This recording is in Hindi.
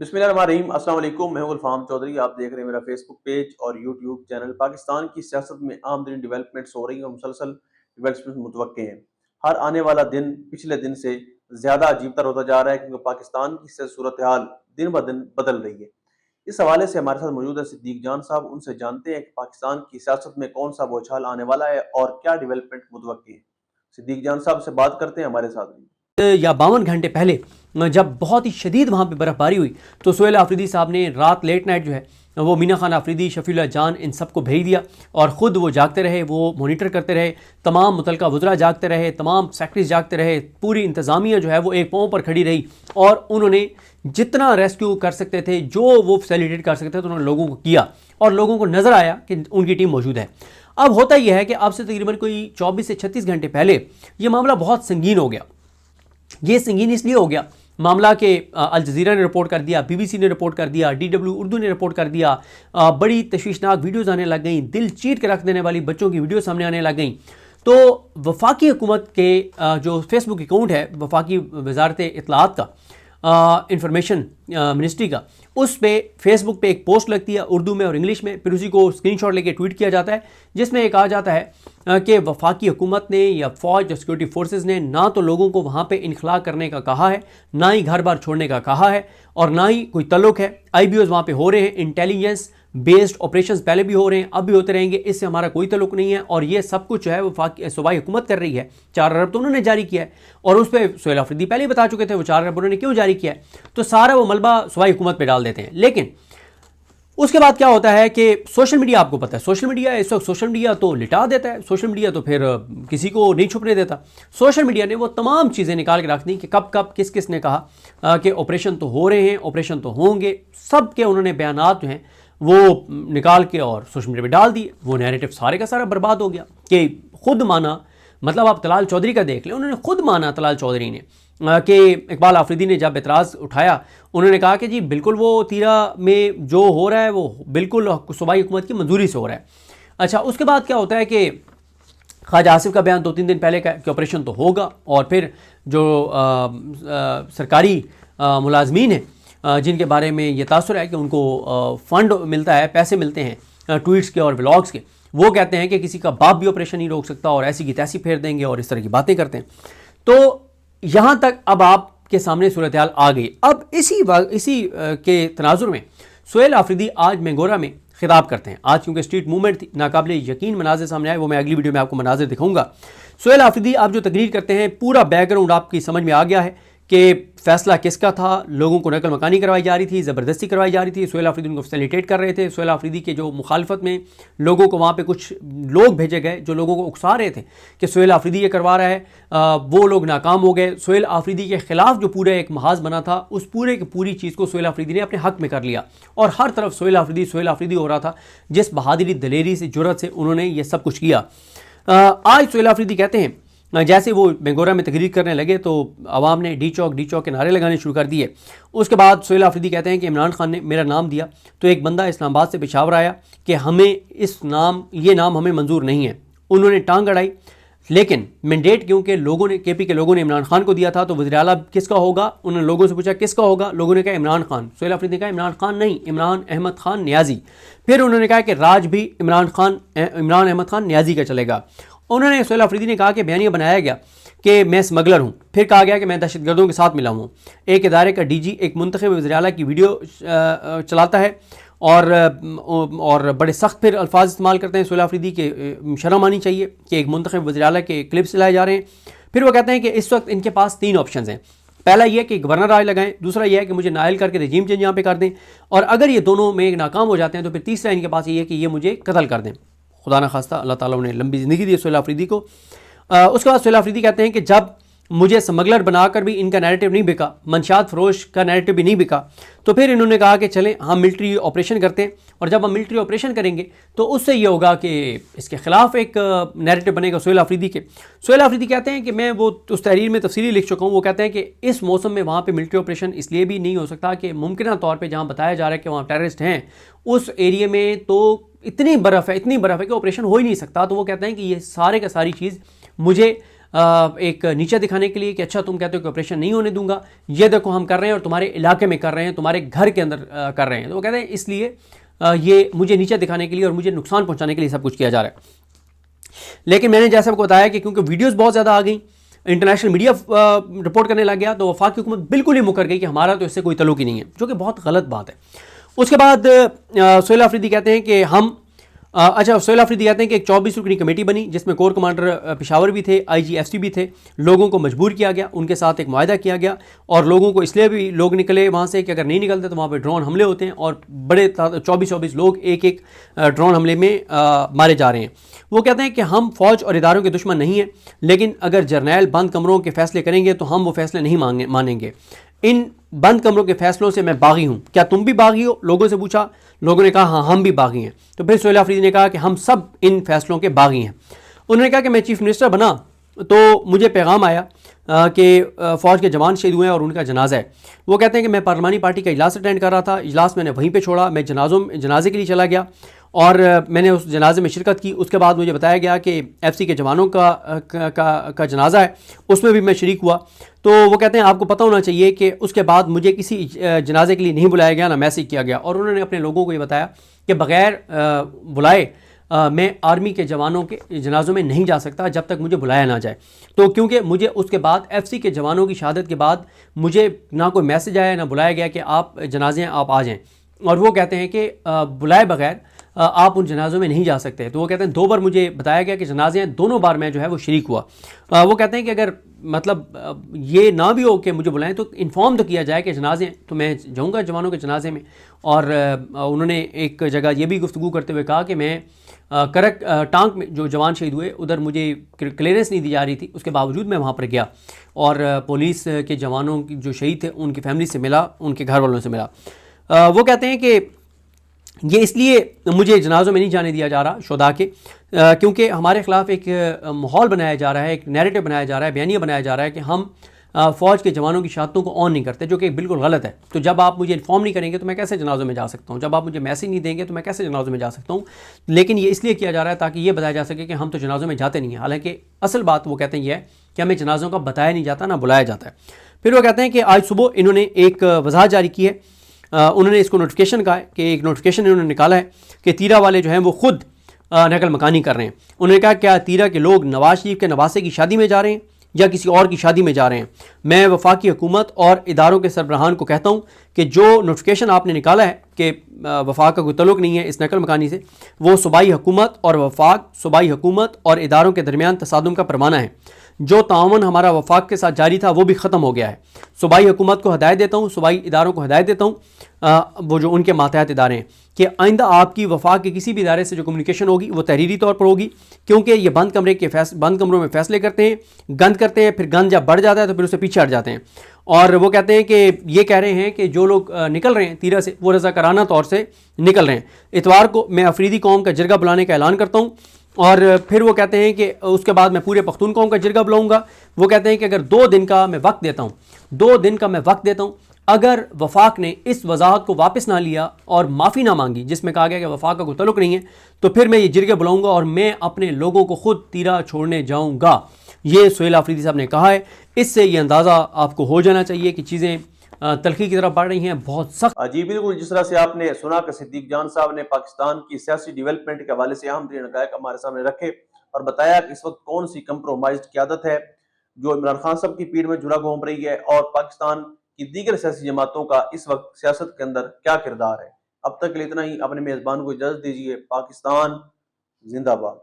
बिस्मिल्लाहिर्रहमानिर्रहीम। अस्सलाम वालेकुम। मैं हूं गुलफाम चौधरी। आप देख रहे हैं मेरा फेसबुक पेज और यूट्यूब चैनल। पाकिस्तान की सियासत में आमतरीन डेवलपमेंट्स हो रही हैं और मुसलसल डेवलपमेंट मुतवक्के हैं। हर आने वाला दिन पिछले दिन से ज़्यादा अजीब तर होता जा रहा है, क्योंकि पाकिस्तान की सूरत हाल दिन ब दिन बदल रही है। इस हवाले से हमारे साथ मौजूद है सिद्दीक जान साहब। उनसे जानते हैं कि पाकिस्तान की सियासत में कौन सा बौछार आने वाला है और क्या डेवलपमेंट मुतवक्के है। सिद्दीक जान साहब से बात करते हैं, हमारे साथ रहिए। या 52 घंटे पहले जब बहुत ही शदीद वहाँ पे बर्फ़बारी हुई तो सोहेल आफरीदी साहब ने रात लेट नाइट जो है वो मीना खान आफरीदी, शफीउल्लाह जान, इन सबको भेज दिया और ख़ुद वो जागते रहे, वो मॉनिटर करते रहे, तमाम मुतलका वज़रा जागते रहे, तमाम सेक्रेटरीज जागते रहे, पूरी इंतज़ामिया जो है वो एक पाँव पर खड़ी रही और उन्होंने जितना रेस्क्यू कर सकते थे, जो वो फैसिलिटेट कर सकते थे, तो उन्होंने लोगों को किया और लोगों को नज़र आया कि उनकी टीम मौजूद है। अब होता यह है कि अब से तकरीबन कोई 24 से 36 घंटे पहले ये मामला बहुत संगीन हो गया। ये संगीन इसलिए हो गया मामला कि अल जज़ीरा ने रिपोर्ट कर दिया, BBC ने रिपोर्ट कर दिया, DW उर्दू ने रिपोर्ट कर दिया, बड़ी तशवीशनाक वीडियोज़ आने लग गई, दिल चीर के रख देने वाली बच्चों की वीडियो सामने आने लग गई। तो वफाकी हुकूमत के जो फेसबुक अकाउंट है वफाकी वजारत इत्तलात का, इंफॉर्मेशन मिनिस्ट्री का, उस पे फेसबुक पे एक पोस्ट लगती है उर्दू में और इंग्लिश में, फिर उसी को स्क्रीनशॉट लेके ट्वीट किया जाता है, जिसमें एक कहा जाता है कि वफाकी हुकूमत ने या फ़ौज या सिक्योरिटी फोर्सेस ने ना तो लोगों को वहाँ पे इनखला करने का कहा है, ना ही घर बार छोड़ने का कहा है और ना ही कोई तल्लुक है। IBOs वहाँ पे हो रहे हैं, इंटेलिजेंस बेस्ड ऑपरेशंस पहले भी हो रहे हैं, अब भी होते रहेंगे, इससे हमारा कोई तल्लुक नहीं है और ये सब कुछ जो है वो सूबाई हुकूमत कर रही है। 4 अरब तो उन्होंने जारी किया है और उस पर सोहेल आफरीदी पहले ही बता चुके थे वो 4 अरब उन्होंने क्यों जारी किया है, तो सारा वो मलबा सूबाई हुकूमत पर डाल देते हैं। लेकिन उसके बाद क्या होता है कि सोशल मीडिया, आपको पता है सोशल मीडिया इस वक्त, सोशल मीडिया तो लिटा देता है, सोशल मीडिया तो फिर किसी को नहीं छुपने देता। सोशल मीडिया ने वो तमाम चीज़ें निकाल के रख दी कि कब कब किस किस ने कहा कि ऑपरेशन तो हो रहे हैं, ऑपरेशन तो होंगे, सब के उन्होंने बयानात जो हैं वो निकाल के और सोशल मीडिया पे डाल दिए। वो नैरेटिव सारे का सारा बर्बाद हो गया कि खुद माना, मतलब आप तलाल चौधरी का देख लें, उन्होंने खुद माना तलाल चौधरी ने कि इकबाल आफरीदी ने जब एतराज़ उठाया उन्होंने कहा कि जी बिल्कुल वो तीरा में जो हो रहा है वो बिल्कुल सूबाई हुकूमत की मंजूरी से हो रहा है। अच्छा, उसके बाद क्या होता है कि ख्वाजा आसिफ का बयान 2-3 दिन पहले का कि ऑपरेशन तो होगा और फिर जो सरकारी मुलाजमीन हैं जिनके बारे में ये तासुर है कि उनको फ़ंड मिलता है, पैसे मिलते हैं ट्वीट्स के और व्लॉग्स के, वो कहते हैं कि किसी का बाप भी ऑपरेशन नहीं रोक सकता और ऐसी की तैसी फेर देंगे और इस तरह की बातें करते हैं। तो यहाँ तक अब आपके सामने सूरत हाल आ गई। अब इसी के तनाजुर में सोहेल आफरीदी आज मेंगोरा में खिताब करते हैं। आज क्योंकि स्ट्रीट मूवमेंट थी, नाकाबिले यकीन मनाजिर सामने आए, वो मैं अगली वीडियो में आपको मनाजिर दिखाऊंगा। सोहेल आफरीदी आप जो तकरीर करते हैं, पूरा बैकग्राउंड आपकी समझ में आ गया है कि फैसला किसका था, लोगों को नकल मकानी करवाई जा रही थी, ज़बरदस्ती करवाई जा रही थी, सोहेल आफरीदी उनको फैसिलिटेट कर रहे थे। सोहेल आफरीदी के जो मुखालफत में लोगों को वहाँ पे कुछ लोग भेजे गए जो लोगों को उकसा रहे थे कि सोहेल आफरीदी ये करवा रहा है, वो लोग नाकाम हो गए। सोहेल आफरीदी के ख़िलाफ़ जो पूरा एक महाज बना था, उस पूरे की पूरी चीज़ को सोहेल आफरीदी ने अपने हक़ में कर लिया और हर तरफ सोहेल आफरीदी हो रहा था। जिस बहादुरी, दलेरी से, जुर्रत से उन्होंने ये सब कुछ किया। आज सोहेल आफरीदी कहते हैं, जैसे वो बेंगोरा में तकरीर करने लगे तो आवाम ने डी चौक के नारे लगाने शुरू कर दिए। उसके बाद सोहेल आफरीदी कहते हैं कि इमरान खान ने मेरा नाम दिया तो एक बंदा इस्लामाबाद से पेशावर आया कि हमें ये नाम हमें मंजूर नहीं है। उन्होंने टांग अड़ाई, लेकिन मैंडेट क्योंकि लोगों ने, KP के लोगों ने इमरान खान को दिया था, तो वज़ीर आला किसका होगा, उन्होंने लोगों से पूछा किसका होगा, लोगों ने कहा इमरान खान। सोहेल आफरीदी ने कहा इमरान खान नहीं, इमरान अहमद खान न्याजी। फिर उन्होंने कहा कि राज भी इमरान अहमद खान न्याजी का चलेगा। उन्होंने, सोहेल आफरीदी ने कहा कि बयानिया बनाया गया कि मैं स्मगलर हूँ, फिर कहा गया कि मैं दहशतगर्दों के साथ मिला हूँ। एक इदारे का DG एक मुंतखब वज़ीर आला की वीडियो चलाता है और बड़े सख्त फिर अल्फाज इस्तेमाल करते हैं। सोहेल आफरीदी के शर्म आनी चाहिए कि एक मुंतखब वज़ीर आला के क्लिप्स चलाए जा रहे हैं। फिर वो कहते हैं कि इस वक्त इनके पास 3 ऑप्शन हैं। पहला यह कि गवर्नर राज लगाएं, दूसरा यह है कि मुझे नायल करके रजीम चेंज यहाँ पे कर दें, और अगर ये दोनों में नाकाम हो जाते हैं तो फिर तीसरा इनके पास ये है कि ये मुझे कत्ल कर दें। खुदा न खास्ता, अल्लाह ताला उन्हें लंबी ज़िंदगी दी सोहेल आफरीदी को। उसके बाद सोहेल आफरीदी कहते हैं कि जब मुझे स्मगलर बनाकर भी इनका नैरेटिव नहीं बिका, मंशात फरोश का नैरेटिव भी नहीं बिका, तो फिर इन्होंने कहा कि चलें हम मिलिट्री ऑपरेशन करते हैं, और जब हम मिलिट्री ऑपरेशन करेंगे तो उससे ये होगा कि इसके ख़िलाफ़ एक नैरेटिव बनेगा सोहेल आफरीदी के। सोहेल आफरीदी कहते हैं कि मैं वो उस तहरीर में तफसीली लिख चुका हूँ। वो कहते हैं कि इस मौसम में वहाँ पर मिलिट्री ऑपरेशन इसलिए भी नहीं हो सकता कि मुमकिन तौर पर जहाँ बताया जा रहा है कि वहाँ टेररिस्ट हैं, उस एरिए में तो इतनी बर्फ़ है कि ऑपरेशन हो ही नहीं सकता। तो वो कहते हैं कि ये सारे का सारी चीज़ मुझे एक नीचे दिखाने के लिए कि अच्छा तुम कहते हो कि ऑपरेशन नहीं होने दूंगा, ये देखो हम कर रहे हैं और तुम्हारे इलाके में कर रहे हैं, तुम्हारे घर के अंदर कर रहे हैं। तो वो कहते हैं इसलिए ये मुझे नीचे दिखाने के लिए और मुझे नुकसान पहुंचाने के लिए सब कुछ किया जा रहा है। लेकिन मैंने जैसे आपको बताया कि क्योंकि वीडियोस बहुत ज़्यादा आ गई, इंटरनेशनल मीडिया रिपोर्ट करने लग गया, तो वफाक की हुकूमत बिल्कुल ही मुकर गई कि हमारा तो इससे कोई तल्लुक ही नहीं है, जो कि बहुत गलत बात है। उसके बाद सोहेल अफरीदी कहते हैं कि हम सोहेल अफरीदी कहते हैं कि एक 24 रुकनी कमेटी बनी जिसमें कोर कमांडर पेशावर भी थे, IGFC भी थे। लोगों को मजबूर किया गया, उनके साथ एक मुआहदा किया गया और लोगों को इसलिए भी लोग निकले वहाँ से कि अगर नहीं निकलते तो वहाँ पे ड्रोन हमले होते हैं और बड़े 24 लोग एक एक ड्रोन हमले में मारे जा रहे हैं। वो कहते हैं कि हम फौज और इदारों के दुश्मन नहीं हैं, लेकिन अगर जर्नैल बंद कमरों के फैसले करेंगे तो हम वो फैसले नहीं मानेंगे। इन बंद कमरों के फैसलों से मैं बागी हूँ, क्या तुम भी बागी हो? लोगों से पूछा, लोगों ने कहा हाँ हम भी बागी हैं। तो फिर सोहेल अफरीदी ने कहा कि हम सब इन फैसलों के बागी हैं। उन्होंने कहा कि मैं चीफ मिनिस्टर बना तो मुझे पैगाम आया कि फ़ौज के जवान शहीद हुए हैं और उनका जनाजा है। वो कहते हैं कि मैं पार्लिमानी पार्टी का इजलास अटेंड कर रहा था, इजलास मैंने वहीं पे छोड़ा, मैं जनाजे के लिए चला गया और मैंने उस जनाजे में शिरकत की। उसके बाद मुझे बताया गया कि FC के जवानों का जनाजा है, उसमें भी मैं शरीक हुआ। तो वो कहते हैं आपको पता होना चाहिए कि उसके बाद मुझे किसी जनाजे के लिए नहीं बुलाया गया, ना मैसेज किया गया। और उन्होंने अपने लोगों को ये बताया कि बग़ैर बुलाए मैं आर्मी के जवानों के जनाज़ों में नहीं जा सकता जब तक मुझे बुलाया ना जाए। तो क्योंकि मुझे उसके बाद FC के जवानों की शहादत के बाद मुझे ना कोई मैसेज आया, ना बुलाया गया कि आप जनाजे हैं, आप आ जाएँ। और वो कहते हैं कि बुलाए बगैर आप उन जनाज़ों में नहीं जा सकते। तो वो कहते हैं 2 बार मुझे बताया गया कि जनाजे हैं, दोनों बार मैं जो है वो शरीक हुआ। वो कहते हैं कि अगर मतलब ये ना भी हो कि मुझे बुलाएं तो इन्फॉर्म तो किया जाए कि जनाजे हैं, तो मैं जाऊँगा जवानों के जनाजे में। और उन्होंने एक जगह ये भी गुफ्तगू करते हुए कहा कि मैं टांग में जो जवान शहीद हुए उधर मुझे क्लियरेंस नहीं दी जा रही थी, उसके बावजूद मैं वहाँ पर गया और पुलिस के जवानों की जो शहीद थे उनकी फैमिली से मिला, उनके घर वालों से मिला। वो कहते हैं कि ये इसलिए मुझे जनाज़ों में नहीं जाने दिया जा रहा शुहदा के, क्योंकि हमारे ख़िलाफ़ एक माहौल बनाया जा रहा है, एक नैरेटिव बनाया जा रहा है, बयानिया बनाया जा रहा है कि हम फ़ौज के जवानों की शहादतों को ऑन नहीं करते, जो कि बिल्कुल गलत है। तो जब आप मुझे इन्फॉर्म नहीं करेंगे तो मैं कैसे जनाज़ों में जा सकता हूँ? जब आप मुझे मैसेज नहीं देंगे तो मैं कैसे जनाज़ों में जा सकता हूँ? लेकिन ये इसलिए किया जा रहा है ताकि ये बताया जा सके कि हम तो जनाज़ों में जाते नहीं हैं। हालाँकि असल बात वो कहते हैं ये है कि हमें जनाज़ों का बताया नहीं जाता, ना बुलाया जाता है। फिर वो कहते हैं कि आज सुबह इन्होंने एक वज़ाहत जारी की है। उन्होंने इसको नोटिफिकेशन कहा है कि एक नोटिफिकेशन इन्होंने निकाला है कि तीरा वाले जो हैं वो खुद नकल मकानी कर रहे हैं। उन्होंने कहा क्या तीरा के लोग नवाज शरीफ के नवासे की शादी में जा रहे हैं या किसी और की शादी में जा रहे हैं? मैं वफाकी हुकूमत और इदारों के सरबराहान को कहता हूँ कि जो नोटिफिकेशन आपने निकाला है कि वफाक का कोई तल्लुक नहीं है इस नकल मकानी से, वो सूबाई हुकूमत और वफाक, सूबाई हुकूमत और इदारों के दरमियान तसादुम का पैमाना है। जो ताउन हमारा वफाक के साथ जारी था वो भी ख़त्म हो गया है। सूबाई हुकूमत को हदायत देता हूँ, सूबाई इदारों को हदायत देता हूँ, वो जो उनके मातहत इदारे हैं, कि आइंदा आपकी वफाक के किसी भी इदारे से जो कम्युनिकेशन होगी वो तहरीरी तौर पर होगी, क्योंकि ये बंद कमरों में फ़ैसले करते हैं, गंद करते हैं, फिर गंद जब बढ़ जाता है तो फिर उससे पीछे हट जाते हैं। और वो कहते हैं कि ये कह रहे हैं कि जो लोग निकल रहे हैं तीरा से वो रज़ाकाराना तौर से निकल रहे हैं। इतवार को मैं अफरीदी कौम का जिरगा बुलाने का ऐलान करता हूँ और फिर वो कहते हैं कि उसके बाद मैं पूरे पख्तून कौम का जिरगा बुलाऊंगा। वो कहते हैं कि अगर 2 दिन का मैं वक्त देता हूँ, 2 दिन का मैं वक्त देता हूँ, अगर वफाक ने इस वजाहत को वापस ना लिया और माफ़ी ना मांगी जिसमें कहा गया कि वफाक का कोई तल्लुक नहीं है, तो फिर मैं ये जिरगे बुलाऊंगा और मैं अपने लोगों को खुद तीरा छोड़ने जाऊँगा। ये सोहेल अफरीदी साहब ने कहा है। इससे ये अंदाज़ा आपको हो जाना चाहिए कि चीज़ें तलखी की तरफ बढ़ रही हैं, बहुत सख्त। जी बिल्कुल, जिस तरह से आपने सुना कि सिद्दीक जान साहब ने पाकिस्तान की सियासी डेवलपमेंट के हवाले से अहम तरीन हक़ाइक़ हमारे सामने रखे और बताया कि इस वक्त कौन सी कंप्रोमाइज्ड क़यादत है जो इमरान खान साहब की पीठ में झूला घूम रही है और पाकिस्तान की दीगर सियासी जमातों का इस वक्त सियासत के अंदर क्या किरदार है। अब तक के लिए इतना ही। अपने मेज़बान को इजाज़त दीजिए। पाकिस्तान जिंदाबाद।